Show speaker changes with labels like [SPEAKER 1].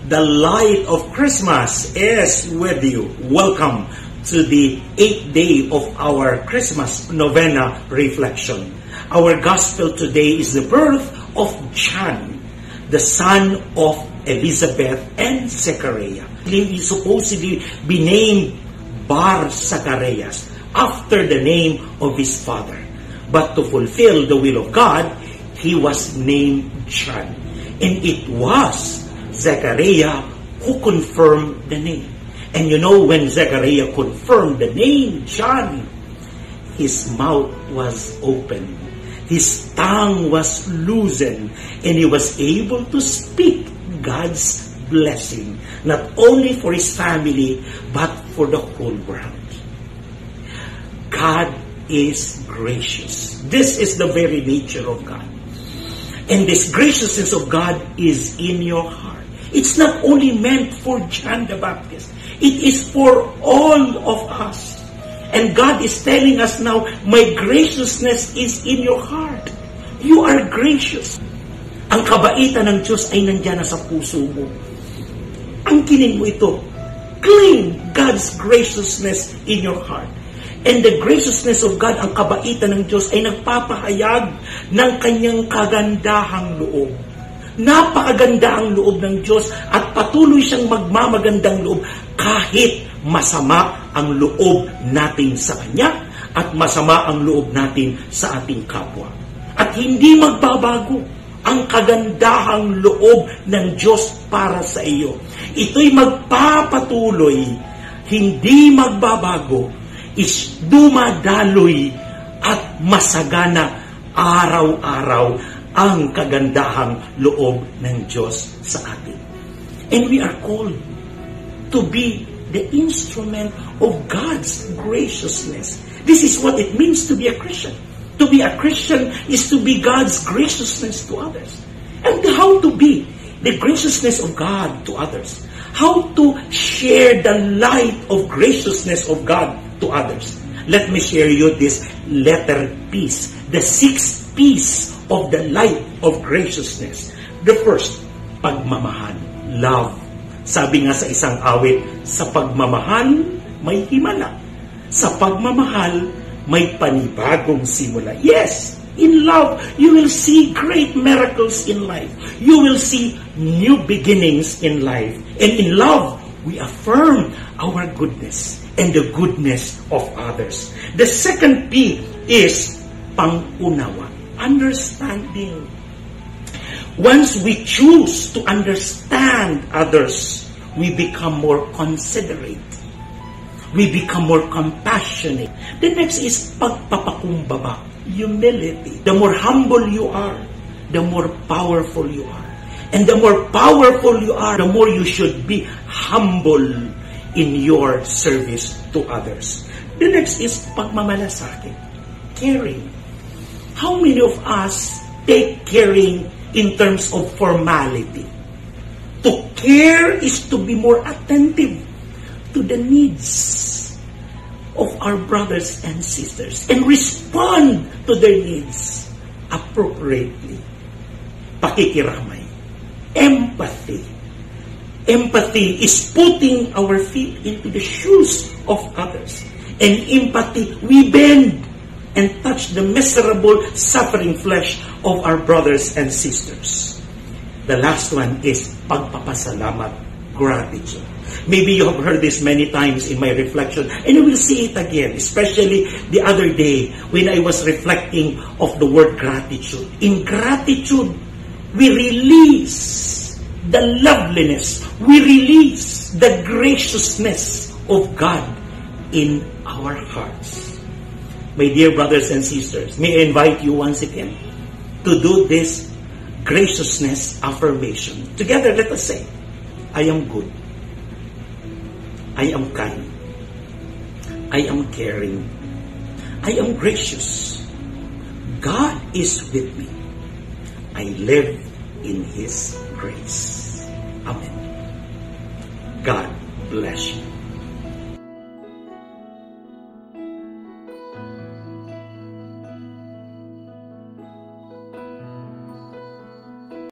[SPEAKER 1] The light of Christmas is with you. Welcome to the 8th day of our Christmas novena reflection. Our gospel today is the birth of John, the son of Elizabeth and Zechariah. He is supposedly be named Bar Zacharias after the name of his father. But to fulfill the will of God, he was named John. And it was Zechariah who confirmed the name. And you know, when Zechariah confirmed the name John, his mouth was open, his tongue was loosened, and he was able to speak God's blessing, not only for his family, but for the whole world. God is gracious. This is the very nature of God. And this graciousness of God is in your heart. It's not only meant for John the Baptist. It is for all of us. And God is telling us now, my graciousness is in your heart. You are gracious. Ang kabaitan ng Diyos ay nandiyan na sa puso mo. Angkinin mo ito. Claim God's graciousness in your heart. And the graciousness of God, ang kabaitan ng Diyos ay nagpapahayag ng kanyang kagandahang loob. Napakaganda ang loob ng Diyos at patuloy siyang magmamagandang loob kahit masama ang loob natin sa Kanya at masama ang loob natin sa ating kapwa. At hindi magbabago ang kagandahang loob ng Diyos para sa iyo. Ito'y magpapatuloy, hindi magbabago, is dumadaloy at masagana araw-araw ang kagandahang loob ng Diyos sa atin. And we are called to be the instrument of God's graciousness. This is what it means to be a Christian. To be a Christian is to be God's graciousness to others. And how to be the graciousness of God to others. How to share the light of graciousness of God to others. Let me share you this letter piece, the 6th piece of the light of graciousness. The first, pagmamahal, love. Sabi nga sa isang awit, sa pagmamahal, may himala. Sa pagmamahal, may panibagong simula. Yes, in love, you will see great miracles in life. You will see new beginnings in life. And in love, we affirm our goodness and the goodness of others. The second P is pangunawa. Understanding. Once we choose to understand others, we become more considerate. We become more compassionate. The next is pagpapakumbaba, humility. The more humble you are, the more powerful you are. And the more powerful you are, the more you should be humble in your service to others. The next is pagmamalasakit, caring. How many of us take caring in terms of formality? To care is to be more attentive to the needs of our brothers and sisters and respond to their needs appropriately. Pakikiramay. Empathy. Empathy is putting our feet into the shoes of others. And empathy, we bend and touch the miserable, suffering flesh of our brothers and sisters. The last one is pagpapasalamat, gratitude. Maybe you have heard this many times in my reflection, and I will see it again, especially the other day when I was reflecting of the word gratitude. In gratitude, we release the loveliness, we release the graciousness of God in our hearts. My dear brothers and sisters, may I invite you once again to do this graciousness affirmation. Together, let us say, I am good. I am kind. I am caring. I am gracious. God is with me. I live in His grace. Amen. God bless you.